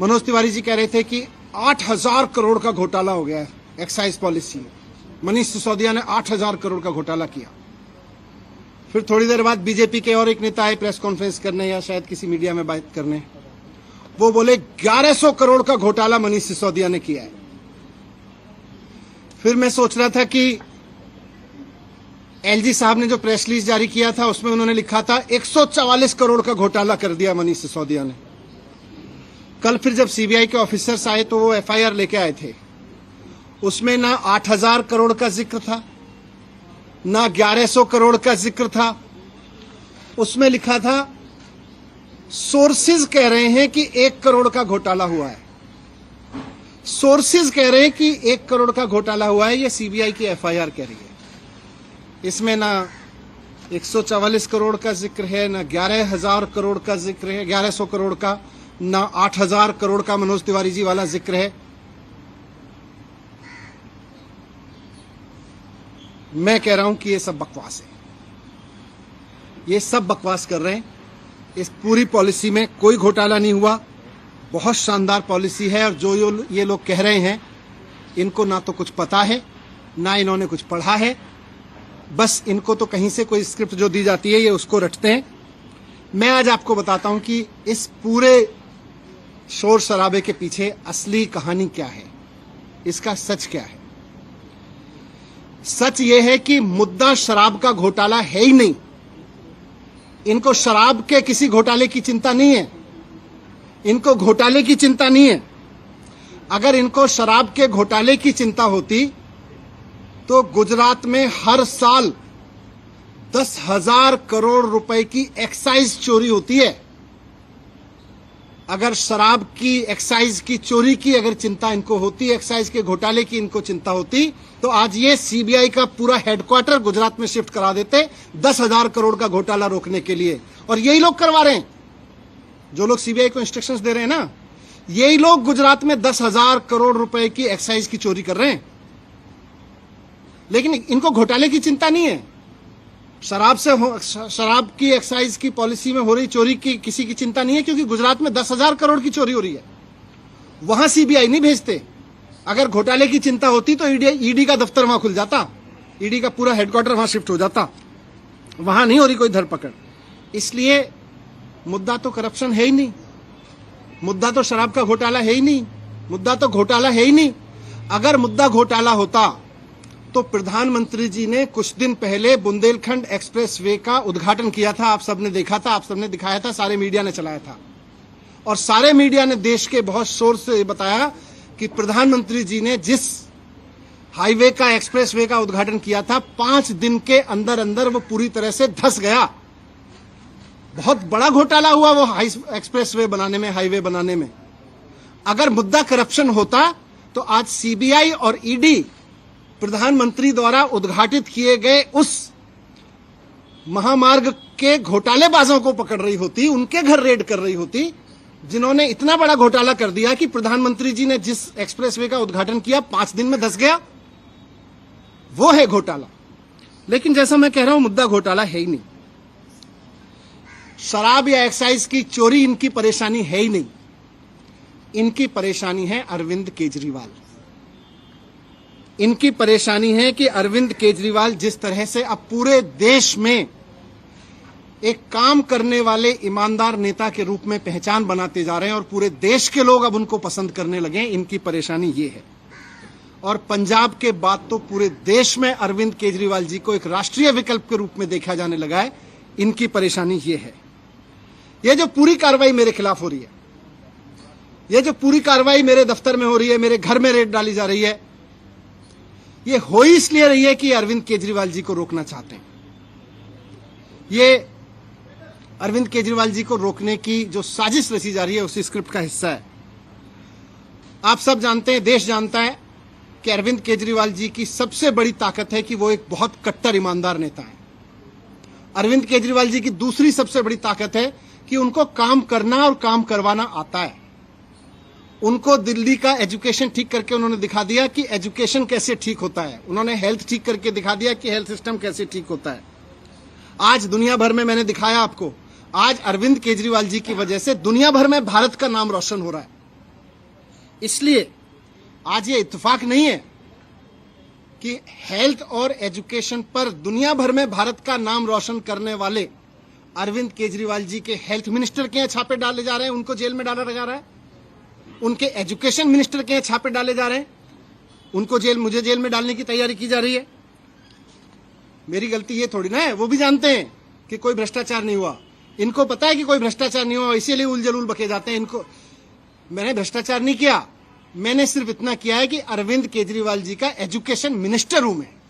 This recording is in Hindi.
मनोज तिवारी जी कह रहे थे कि 8,000 करोड़ का घोटाला हो गया है एक्साइज पॉलिसी में। मनीष सिसोदिया ने 8,000 करोड़ का घोटाला किया। फिर थोड़ी देर बाद बीजेपी के और एक नेता आए प्रेस कॉन्फ्रेंस करने या शायद किसी मीडिया में बात करने, वो बोले 1100 करोड़ का घोटाला मनीष सिसोदिया ने किया है। फिर मैं सोच रहा था कि एलजी साहब ने जो प्रेस रिलीज जारी किया था उसमें उन्होंने लिखा था 144 करोड़ का घोटाला कर दिया मनीष सिसोदिया ने। कल फिर जब सीबीआई के ऑफिसर्स आए तो वो एफआईआर लेके आए थे, उसमें ना 8,000 करोड़ का जिक्र था, ना 1100 करोड़ का जिक्र था। उसमें लिखा था सोर्सेज कह रहे हैं कि 1 करोड़ का घोटाला हुआ है। सोर्सेज कह रहे हैं कि 1 करोड़ का घोटाला हुआ है, ये सीबीआई की एफआईआर कह रही है। इसमें ना 144 करोड़ का जिक्र है, ना 11,000 करोड़ का जिक्र है, 1100 करोड़ का, ना 8,000 करोड़ का मनोज तिवारी जी वाला जिक्र है। मैं कह रहा हूं कि ये सब बकवास है, ये सब बकवास कर रहे हैं। इस पूरी पॉलिसी में कोई घोटाला नहीं हुआ, बहुत शानदार पॉलिसी है। और जो ये लोग कह रहे हैं इनको ना तो कुछ पता है, ना इन्होंने कुछ पढ़ा है, बस इनको तो कहीं से कोई स्क्रिप्ट जो दी जाती है ये उसको रटते हैं। मैं आज आपको बताता हूं कि इस पूरे शोर शराबे के पीछे असली कहानी क्या है, इसका सच क्या है। सच ये है कि मुद्दा शराब का घोटाला है ही नहीं। इनको शराब के किसी घोटाले की चिंता नहीं है, इनको घोटाले की चिंता नहीं है। अगर इनको शराब के घोटाले की चिंता होती तो गुजरात में हर साल 10,000 करोड़ रुपए की एक्साइज चोरी होती है। अगर शराब की एक्साइज की चोरी की अगर चिंता इनको होती, एक्साइज के घोटाले की इनको चिंता होती, तो आज ये सीबीआई का पूरा हेडक्वार्टर गुजरात में शिफ्ट करा देते 10,000 करोड़ का घोटाला रोकने के लिए। और यही लोग करवा रहे हैं, जो लोग सीबीआई को इंस्ट्रक्शंस दे रहे हैं ना, यही लोग गुजरात में 10,000 करोड़ रुपए की एक्साइज की चोरी कर रहे हैं। लेकिन इनको घोटाले की चिंता नहीं है, शराब की एक्साइज की पॉलिसी में हो रही चोरी की किसी की चिंता नहीं है, क्योंकि गुजरात में 10,000 करोड़ की चोरी हो रही है। वहां सीबीआई नहीं भेजते। अगर घोटाले की चिंता होती तो ईडी का दफ्तर वहां खुल जाता, ईडी का पूरा हेडक्वार्टर वहां शिफ्ट हो जाता। वहां नहीं हो रही कोई धरपकड़, इसलिए मुद्दा तो करप्शन है ही नहीं, मुद्दा तो शराब का घोटाला है ही नहीं, मुद्दा तो घोटाला है ही नहीं। अगर मुद्दा घोटाला होता तो प्रधानमंत्री जी ने कुछ दिन पहले बुंदेलखंड एक्सप्रेसवे का उद्घाटन किया था। आप सबने देखा था, आप सबने दिखाया था, सारे मीडिया ने चलाया था और सारे मीडिया ने देश के बहुत शोर से बताया कि प्रधानमंत्री जी ने जिस हाईवे का एक्सप्रेसवे का उद्घाटन किया था 5 दिन के अंदर अंदर वो पूरी तरह से धंस गया। बहुत बड़ा घोटाला हुआ वो एक्सप्रेसवे बनाने में, हाईवे बनाने में। अगर मुद्दा करप्शन होता तो आज सीबीआई और ईडी प्रधानमंत्री द्वारा उद्घाटित किए गए उस महामार्ग के घोटालेबाजों को पकड़ रही होती, उनके घर रेड कर रही होती, जिन्होंने इतना बड़ा घोटाला कर दिया कि प्रधानमंत्री जी ने जिस एक्सप्रेसवे का उद्घाटन किया 5 दिन में धंस गया। वो है घोटाला। लेकिन जैसा मैं कह रहा हूं, मुद्दा घोटाला है ही नहीं। शराब या एक्साइज की चोरी इनकी परेशानी है ही नहीं, इनकी परेशानी है अरविंद केजरीवाल। इनकी परेशानी है कि अरविंद केजरीवाल जिस तरह से अब पूरे देश में एक काम करने वाले ईमानदार नेता के रूप में पहचान बनाते जा रहे हैं और पूरे देश के लोग अब उनको पसंद करने लगे, इनकी परेशानी ये है। और पंजाब के बाद तो पूरे देश में अरविंद केजरीवाल जी को एक राष्ट्रीय विकल्प के रूप में देखा जाने लगा है, इनकी परेशानी ये है। ये जो पूरी कार्रवाई मेरे खिलाफ हो रही है, ये जो पूरी कार्रवाई मेरे दफ्तर में हो रही है, मेरे घर में रेड डाली जा रही है, ये हो ही इसलिए रही है कि अरविंद केजरीवाल जी को रोकना चाहते हैं। ये अरविंद केजरीवाल जी को रोकने की जो साजिश रची जा रही है उसी स्क्रिप्ट का हिस्सा है। आप सब जानते हैं, देश जानता है कि अरविंद केजरीवाल जी की सबसे बड़ी ताकत है कि वो एक बहुत कट्टर ईमानदार नेता है। अरविंद केजरीवाल जी की दूसरी सबसे बड़ी ताकत है कि उनको काम करना और काम करवाना आता है। उनको दिल्ली का एजुकेशन ठीक करके उन्होंने दिखा दिया कि एजुकेशन कैसे ठीक होता है। उन्होंने हेल्थ ठीक करके दिखा दिया कि हेल्थ सिस्टम कैसे ठीक होता है। आज दुनिया भर में मैंने दिखाया आपको, आज अरविंद केजरीवाल जी की वजह से दुनिया भर में भारत का नाम रोशन हो रहा है। इसलिए आज ये इत्तेफाक नहीं है कि हेल्थ और एजुकेशन पर दुनिया भर में भारत का नाम रोशन करने वाले अरविंद केजरीवाल जी के हेल्थ मिनिस्टर के यहाँ छापे डाले जा रहे हैं, उनको जेल में डाला जा रहा है। उनके एजुकेशन मिनिस्टर के यहाँ छापे डाले जा रहे हैं, उनको मुझे जेल में डालने की तैयारी की जा रही है। मेरी गलती ये थोड़ी ना है, वो भी जानते हैं कि कोई भ्रष्टाचार नहीं हुआ। इनको पता है कि कोई भ्रष्टाचार नहीं हुआ, इसीलिए उलझुल बके जाते हैं। इनको मैंने भ्रष्टाचार नहीं किया, मैंने सिर्फ इतना किया है कि अरविंद केजरीवाल जी का एजुकेशन मिनिस्टर हूं मैं।